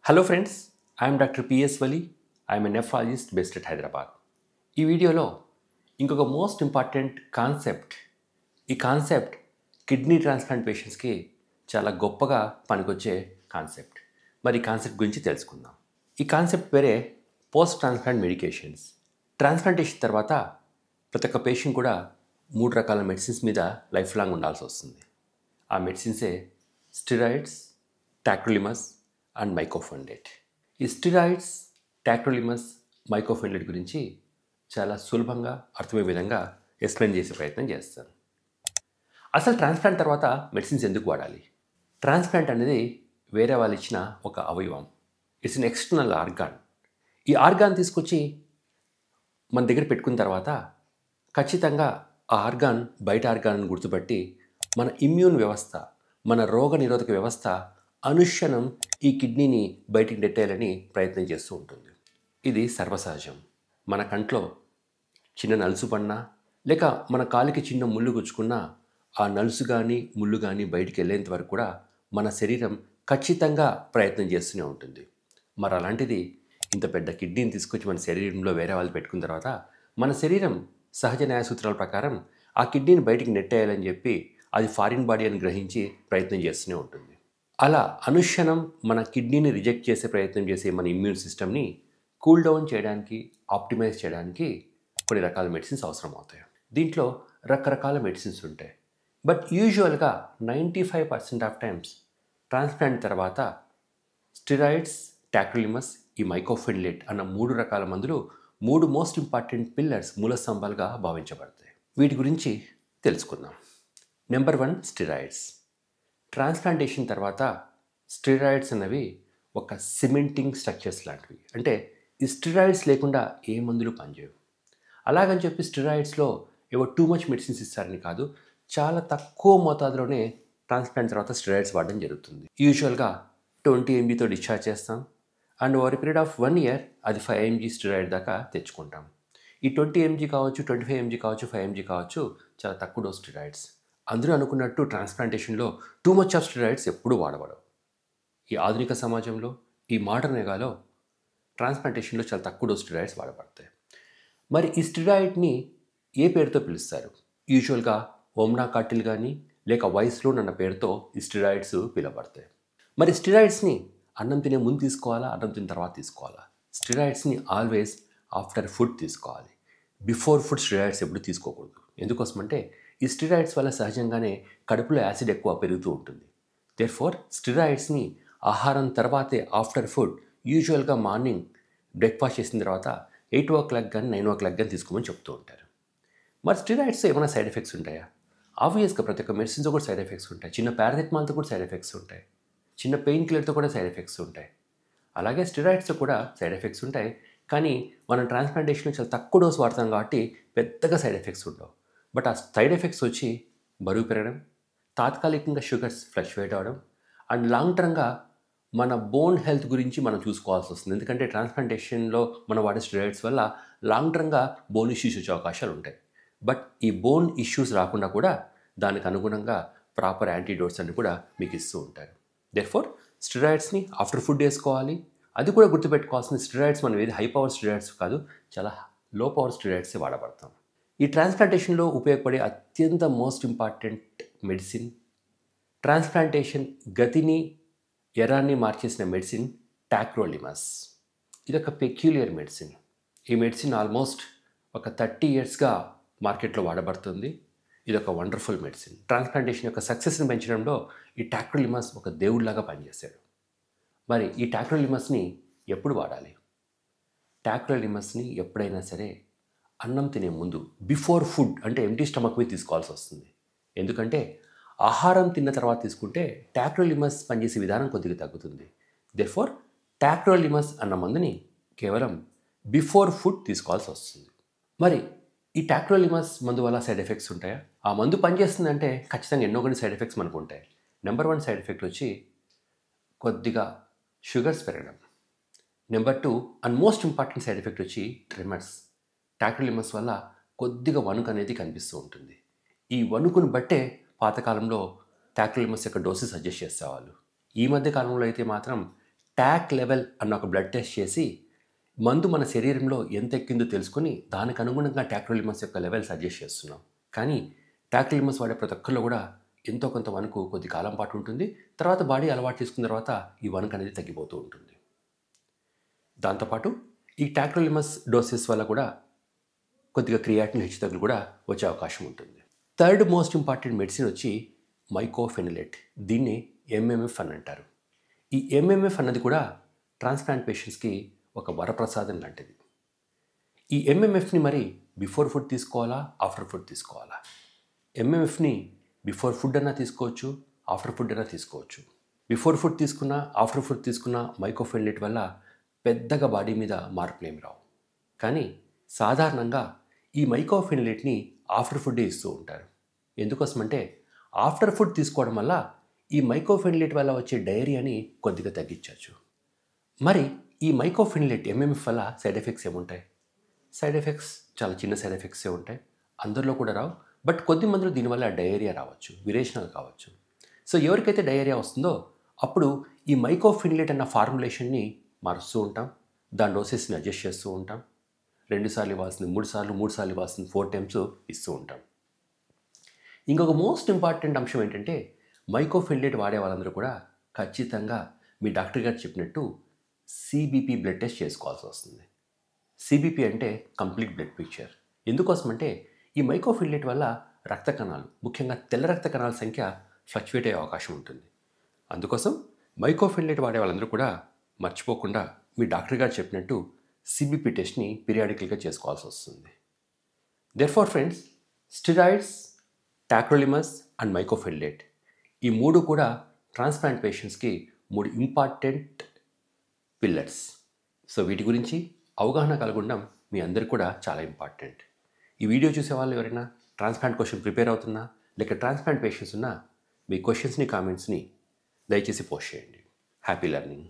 Hello friends, I am Dr. P.S. Wali. I am a nephrologist based at Hyderabad. ఈ వీడియోలో ఇంకొక most important concept, ఈ concept kidney transplant పేషెంట్స్కి చాలా గొప్పగా పనికొచ్చే కాన్సెప్ట్. మరి ఈ కాన్సెప్ట్ గురించి తెలుసుకుందాం. ఈ కాన్సెప్ట్ పేరే పోస్ట్ ట్రాన్స్ప్లాంట్ మెడికేషన్స్. ట్రాన్స్ప్లాంటేషన్ తర్వాత ప్రతి ఒక్క పేషెంట్ కూడా 3 రకాల మెడిసిన్స్ మీద లైఫ్ లాంగ్ ఉండాల్సి వస్తుంది. ఆ మెడిసిన్సే స్టెరాయిడ్స్, టాక్రోలిమస్ అండ్ మైకోఫెండేట్. ఈ స్టెరాయిడ్స్, టాక్రోలిమస్, మైకోఫెండేట్ గురించి చాలా సులభంగా అర్థమయ్యే విధంగా ఎక్స్ప్లెయిన్ చేసే ప్రయత్నం చేస్తాను. అసలు ట్రాన్స్ప్లాంట్ తర్వాత మెడిసిన్స్ ఎందుకు వాడాలి? ట్రాన్స్ప్లాంట్ అనేది వేరే వాళ్ళు ఇచ్చిన ఒక అవయవం. It's an external organ. ఈ ఆర్గాన్ తీసుకొచ్చి మన దగ్గర పెట్టుకున్న తర్వాత ఖచ్చితంగా ఆ ఆర్గాన్ బయట ఆర్గాన్ గుర్తుపట్టి మన ఇమ్యూన్ వ్యవస్థ, మన రోగ నిరోధక వ్యవస్థ అనుక్షణం ఈ కిడ్నీని బయటికి నెట్టేయాలని ప్రయత్నం చేస్తూ ఉంటుంది. ఇది సర్వసహజం. మన కంట్లో చిన్న నలుసు పడినా లేక మన కాలికి చిన్న ముళ్ళు గుచ్చుకున్నా ఆ నలుసు కానీ ముళ్ళు కానీ బయటికి వెళ్ళేంత వరకు కూడా మన శరీరం ఖచ్చితంగా ప్రయత్నం చేస్తూనే ఉంటుంది. మరి అలాంటిది ఇంత పెద్ద కిడ్నీని తీసుకొచ్చి మన శరీరంలో వేరే వాళ్ళు పెట్టుకున్న తర్వాత మన శరీరం సహజ న్యాయ సూత్రాల ప్రకారం ఆ కిడ్నీని బయటికి నెట్టేయాలని చెప్పి అది ఫారిన్ బాడీ అని గ్రహించి ప్రయత్నం చేస్తూనే ఉంటుంది. అలా అనుక్షణం మన కిడ్నీని రిజెక్ట్ చేసే ప్రయత్నం చేసే మన ఇమ్యూన్ సిస్టమ్ని కూల్ డౌన్ చేయడానికి, ఆప్టిమైజ్ చేయడానికి కొన్ని రకాల మెడిసిన్స్ అవసరం అవుతాయి. దీంట్లో రకరకాల మెడిసిన్స్ ఉంటాయి. బట్ యూజువల్గా 95% ఆఫ్ టైమ్స్ ట్రాన్స్ప్లాంట్ తర్వాత స్టెరాయిడ్స్, టాక్రోలిమస్, ఈ మైకోఫెండేట్ అన్న 3 రకాల మందులు 3 మోస్ట్ ఇంపార్టెంట్ పిల్లర్స్, మూల స్తంభాలుగా భావించబడతాయి. వీటి గురించి తెలుసుకుందాం. Number 1, steroids. ట్రాన్స్ప్లాంటేషన్ తర్వాత స్టెరాయిడ్స్ అనేవి ఒక సిమెంటింగ్ స్ట్రక్చర్స్ లాంటివి. అంటే ఈ స్టెరాయిడ్స్ లేకుండా ఏ మందులు పనిచేయవు. అలాగని చెప్పి స్టెరాయిడ్స్లో ఏవో టూ మచ్ మెడిసిన్స్ ఇస్తారని కాదు, చాలా తక్కువ మోతాదులోనే ట్రాన్స్ప్లాంట్ తర్వాత స్టెరాయిడ్స్ వాడడం జరుగుతుంది. యూజువల్గా 20 mgతో డిశ్చార్జ్ చేస్తాం and over period of 1 year అది 5 mg స్టెరాయిడ్ దాకా తెచ్చుకుంటాం. ఈ 20 mg కావచ్చు, 25 mg కావచ్చు, 5 mg కావచ్చు, చాలా తక్కువ డోస్ స్టెరాయిడ్స్. అందరూ అనుకున్నట్టు ట్రాన్స్ప్లాంటేషన్లో టూ మచ్ ఆఫ్ స్టెరాయిడ్స్ ఎప్పుడూ వాడబడవు. ఈ ఆధునిక సమాజంలో, ఈ మోడర్న్ ఎగాలో ట్రాన్స్ప్లాంటేషన్లో చాలా తక్కువ డోస్ స్టెరాయిడ్స్ వాడబడతాయి. మరి ఈ స్టెరాయిడ్ని ఏ పేరుతో పిలుస్తారు? యూజువల్గా ఓమ్నాకాటిల్ కానీ లేక వైస్లోన్ అన్న పేరుతో ఈ స్టెరాయిడ్స్ పిలువబడతాయి. మరి స్టెరాయిడ్స్ని అన్నం తినే ముందు తీసుకోవాలా, అన్నం తిన్న తర్వాత తీసుకోవాలా? స్టెరాయిడ్స్ని ఆల్వేస్ ఆఫ్టర్ ఫుడ్ తీసుకోవాలి. బిఫోర్ ఫుడ్ స్టెరాయిడ్స్ ఎప్పుడు తీసుకోకూడదు. ఎందుకోసమంటే ఈ స్టెరాయిడ్స్ వల్ల సహజంగానే కడుపులో యాసిడ్ ఎక్కువ పెరుగుతూ ఉంటుంది. దేర్ఫోర్ స్టెరాయిడ్స్ని ఆహారం తర్వాతే, ఆఫ్టర్ ఫుడ్, యూజువల్గా మార్నింగ్ బ్రేక్ఫాస్ట్ చేసిన తర్వాత 8 o'clock కానీ 9 o'clock కానీ తీసుకోమని చెప్తూ ఉంటారు. మరి స్టెరాయిడ్స్ ఏమైనా సైడ్ ఎఫెక్ట్స్ ఉంటాయా? ఆబ్వియస్గా ప్రతి ఒక్క మెడిసిన్తో కూడా సైడ్ ఎఫెక్ట్స్ ఉంటాయి. చిన్న పారాసిటమాల్తో కూడా సైడ్ ఎఫెక్ట్స్ ఉంటాయి. చిన్న పెయిన్ కిల్లర్తో కూడా సైడ్ ఎఫెక్ట్స్ ఉంటాయి. అలాగే స్టెరాయిడ్స్తో కూడా సైడ్ ఎఫెక్ట్స్ ఉంటాయి. కానీ మనం ట్రాన్స్ప్లాంటేషన్లో చాలా తక్కువ డోస్ వాడతాం కాబట్టి పెద్దగా సైడ్ ఎఫెక్ట్స్ ఉండవు. బట్ ఆ సైడ్ ఎఫెక్ట్స్ వచ్చి బరువు పెరగడం, తాత్కాలికంగా షుగర్స్ ఫ్లక్చువేట్ అవ్వడం అండ్ లాంగ్ టర్మ్గా మన బోన్ హెల్త్ గురించి మనం చూసుకోవాల్సి వస్తుంది. ఎందుకంటే ట్రాన్స్ప్లాంటేషన్లో మనం వాడే స్టెరాయిడ్స్ వల్ల లాంగ్ టర్మ్గా బోన్ ఇష్యూస్ వచ్చే అవకాశాలు ఉంటాయి. బట్ ఈ బోన్ ఇష్యూస్ రాకుండా కూడా దానికి అనుగుణంగా ప్రాపర్ యాంటీడోట్స్ అన్ని కూడా మీకు ఇస్తూ ఉంటారు. దేర్ఫోర్ స్టెరాయిడ్స్ని ఆఫ్టర్ ఫుడ్ వేసుకోవాలి. అది కూడా గుర్తుపెట్టుకోవాల్సిన స్టెరాయిడ్స్ మనం ఏది హై పవర్ స్టెరాయిడ్స్ కాదు, చాలా లో పవర్ స్టెరాయిడ్సే వాడబడతాం. ఈ ట్రాన్స్ప్లాంటేషన్లో ఉపయోగపడే అత్యంత మోస్ట్ ఇంపార్టెంట్ మెడిసిన్, ట్రాన్స్ప్లాంటేషన్ గతిని, ఎరాన్ని మార్చేసిన మెడిసిన్ టాక్రోలిమస్. ఇది ఒక పెక్యులియర్ మెడిసిన్. ఈ మెడిసిన్ ఆల్మోస్ట్ ఒక 30 yearsగా మార్కెట్లో వాడబడుతుంది. ఇది ఒక వండర్ఫుల్ మెడిసిన్. ట్రాన్స్ప్లాంటేషన్ యొక్క సక్సెస్ని పెంచడంలో ఈ టాక్రోలిమస్ ఒక దేవుడిలాగా పనిచేశాడు. మరి ఈ టాక్రోలిమస్ని ఎప్పుడు వాడాలి? టాక్రోలిమస్ని ఎప్పుడైనా సరే అన్నం తినే ముందు, బిఫోర్ ఫుడ్, అంటే ఎంటీ స్టమక్ మీద తీసుకోవాల్సి వస్తుంది. ఎందుకంటే ఆహారం తిన్న తర్వాత తీసుకుంటే టాక్రోలిమస్ పనిచేసే విధానం కొద్దిగా తగ్గుతుంది. దేర్ఫోర్ టాక్రోలిమస్ అన్న మందుని కేవలం బిఫోర్ ఫుడ్ తీసుకోవాల్సి వస్తుంది. మరి ఈ టాక్రోలిమస్ మందు వల్ల సైడ్ ఎఫెక్ట్స్ ఉంటాయా? ఆ మందు పనిచేస్తుందంటే ఖచ్చితంగా ఎన్నో కొన్ని సైడ్ ఎఫెక్ట్స్ మనకు ఉంటాయి. నెంబర్ 1 సైడ్ ఎఫెక్ట్ వచ్చి కొద్దిగా షుగర్స్ పెరగడం. Number 2 and most important side effect వచ్చి ట్రిమర్స్. టాక్రోలిమస్ వల్ల కొద్దిగా వణుకు అనేది కనిపిస్తూ ఉంటుంది. ఈ వణుకును బట్టే పాతకాలంలో టాక్రోలిమస్ యొక్క డోసెస్ సజెస్ట్ చేసేవాళ్ళు. ఈ మధ్య కాలంలో అయితే మాత్రం టాక్ లెవెల్ అన్న ఒక బ్లడ్ టెస్ట్ చేసి మందు మన శరీరంలో ఎంత ఎక్కిందో తెలుసుకొని దానికి అనుగుణంగా టాక్రోలిమస్ యొక్క లెవెల్ సజెస్ట్ చేస్తున్నాం. కానీ టాక్రోలిమస్ వాడే ప్రతి ఒక్కరిలో కూడా ఎంతో కొంత వణుకు కొద్ది కాలం పాటు ఉంటుంది. తర్వాత బాడీ అలవాటు చేసుకున్న తర్వాత ఈ వణుకు అనేది తగ్గిపోతూ ఉంటుంది. దాంతోపాటు ఈ టాక్రోలిమస్ డోసెస్ వల్ల కూడా కొద్దిగా క్రియాటిన్ హెచ్చుతగ్గులు కూడా వచ్చే అవకాశం ఉంటుంది. థర్డ్ మోస్ట్ ఇంపార్టెంట్ మెడిసిన్ వచ్చి మైకోఫెనిలేట్. దీన్ని ఎంఎంఎఫ్ అని అంటారు. ఈ ఎంఎంఎఫ్ అన్నది కూడా ట్రాన్స్ప్లాంట్ పేషెంట్స్కి ఒక వరప్రసాదం లాంటిది. ఈ ఎంఎంఎఫ్ని మరి బిఫోర్ ఫుడ్ తీసుకోవాలా, ఆఫ్టర్ ఫుడ్ తీసుకోవాలా? ఎంఎంఎఫ్ని బిఫోర్ ఫుడ్ అన్నా తీసుకోవచ్చు, ఆఫ్టర్ ఫుడ్ అన్నా తీసుకోవచ్చు. బిఫోర్ ఫుడ్ తీసుకున్నా, ఆఫ్టర్ ఫుడ్ తీసుకున్నా మైకోఫెనిలేట్ వల్ల పెద్దగా బాడీ మీద మార్పులు ఏమి రావు. కానీ సాధారణంగా ఈ మైకోఫెనిలేట్ని ఆఫ్టర్ ఫుడ్డే ఇస్తూ ఉంటారు. ఎందుకోసమంటే ఆఫ్టర్ ఫుడ్ తీసుకోవడం వల్ల ఈ మైకోఫెనిలేట్ వల్ల వచ్చే డయేరియాని కొద్దిగా తగ్గించవచ్చు. మరి ఈ మైకోఫెనిలేట్ ఎంఎంఎఫ్ వల్ల సైడ్ ఎఫెక్ట్స్ ఏముంటాయి? సైడ్ ఎఫెక్ట్స్ చాలా చిన్న సైడ్ ఎఫెక్ట్సే ఉంటాయి. అందరిలో కూడా రావు. బట్ కొద్ది మందిలో దీనివల్ల డయేరియా రావచ్చు, విరేచనాలు కావచ్చు. సో ఎవరికైతే డయేరియా వస్తుందో అప్పుడు ఈ మైకోఫెనిలేట్ అన్న ఫార్ములేషన్ని మారుస్తూ ఉంటాం. దాని డోసెస్ని అడ్జస్ట్ చేస్తూ ఉంటాం. 2 సార్లు ఇవ్వాల్సింది 3 సార్లు, 3 సార్లు ఇవ్వాల్సింది 4 టైమ్స్ ఇస్తూ ఉంటాం. ఇంకొక మోస్ట్ ఇంపార్టెంట్ అంశం ఏంటంటే మైకోఫెనిలేట్ వాడే వాళ్ళందరూ కూడా ఖచ్చితంగా మీ డాక్టర్ గారు చెప్పినట్టు సిబిపి బ్లడ్ టెస్ట్ చేసుకోవాల్సి వస్తుంది. సిబిపి అంటే కంప్లీట్ బ్లడ్ పిక్చర్. ఎందుకోసమంటే ఈ మైకోఫెనిలేట్ వల్ల రక్త కణాలు, ముఖ్యంగా తెల్ల రక్త కణాల సంఖ్య ఫ్లక్చువేట్ అయ్యే అవకాశం ఉంటుంది. అందుకోసం మైకోఫెనిలేట్ వాడే వాళ్ళందరూ కూడా మర్చిపోకుండా మీ డాక్టర్ గారు చెప్పినట్టు సిబిపి టెస్ట్ని పీరియాడికల్గా చేసుకోవాల్సి వస్తుంది. Therefore friends, steroids, tacrolimus and mycophenolate ఈ 3 కూడా ట్రాన్స్ప్లాంట్ పేషెంట్స్కి 3 ఇంపార్టెంట్ పిల్లర్స్. సో వీటి గురించి అవగాహన కలగడం మీ అందరికీ కూడా చాలా ఇంపార్టెంట్. ఈ వీడియో చూసే వాళ్ళు ఎవరైనా ట్రాన్స్ప్లాంట్ క్వశ్చన్ ప్రిపేర్ అవుతున్నా లేక ట్రాన్స్ప్లాంట్ పేషెంట్స్ ఉన్నా మీ క్వశ్చన్స్ని, కామెంట్స్ని దయచేసి పోస్ట్ చేయండి. Happy learning.